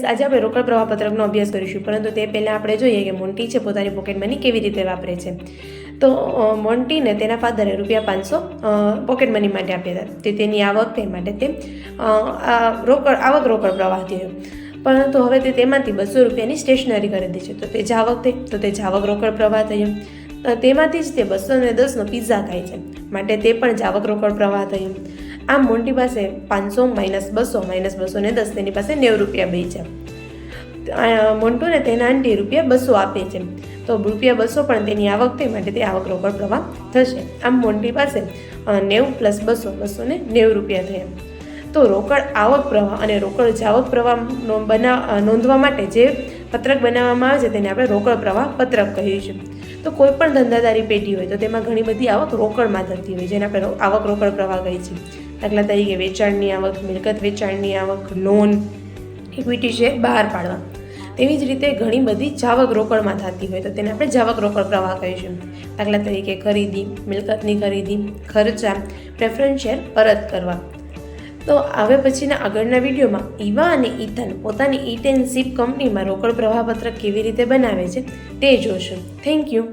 આજે આપણે રોકડ પ્રવાહપત્રકનો અભ્યાસ કરીશું, પરંતુ તે પહેલાં આપણે જોઈએ કે મોન્ટી છે પોતાની પોકેટ મની કેવી રીતે વાપરે છે. તો મોન્ટીને તેના ફાધરે ₹500 પોકેટ મની માટે આપ્યા હતા. તે તેની આવક તે માટે તે રોકડ પ્રવાહ થયો. પરંતુ હવે તે તેમાંથી ₹200ની સ્ટેશનરી ખરીદી છે, તો તે જાવક રોકડ પ્રવાહ થયો. તેમાંથી જ તે 210નો પિઝા ખાય છે, માટે તે પણ જાવક રોકડ પ્રવાહ થયો. આમ મોન્ટી પાસે 500 - 200 - 210 તેની પાસે ₹90 બચ્યા. મોન્ટુને તેના આંટી ₹200 આપે છે, તો ₹200 પણ તેની આવક થઈ, માટે તે આવક રોકડ પ્રવાહ થશે. આમ મોન્ટી પાસે 90 + 200 ₹290 થયા. તો રોકડ આવક પ્રવાહ અને રોકડ જાવક પ્રવાહ નોંધવા માટે જે પત્રક બનાવવામાં આવે છે તેને આપણે રોકડ પ્રવાહ પત્રક કહીએ છીએ. તો કોઈ પણ ધંધાદારી પેઢી હોય તો તેમાં ઘણી બધી આવક રોકડમાં થતી હોય, જેને આપણે આવક રોકડ પ્રવાહ કહીએ છીએ. દાખલા તરીકે વેચાણની આવક, મિલકત વેચાણની આવક, લોન, ઇક્વિટી શેર બહાર પાડવા. તેવી જ રીતે ઘણી બધી જાવક રોકડમાં થતી હોય તો તેને આપણે જાવક રોકડ પ્રવાહ કહીશું. દાખલા તરીકે ખરીદી, મિલકતની ખરીદી, ખર્ચા, પ્રેફરન્સ શેર પરત કરવા. તો હવે પછીના આગળના વિડીયોમાં ઈવા અને ઇથન પોતાની ઇન્ટેન્સિવ કંપનીમાં રોકડ પ્રવાહપત્રક કેવી રીતે બનાવે છે તે જોશું. Thank you.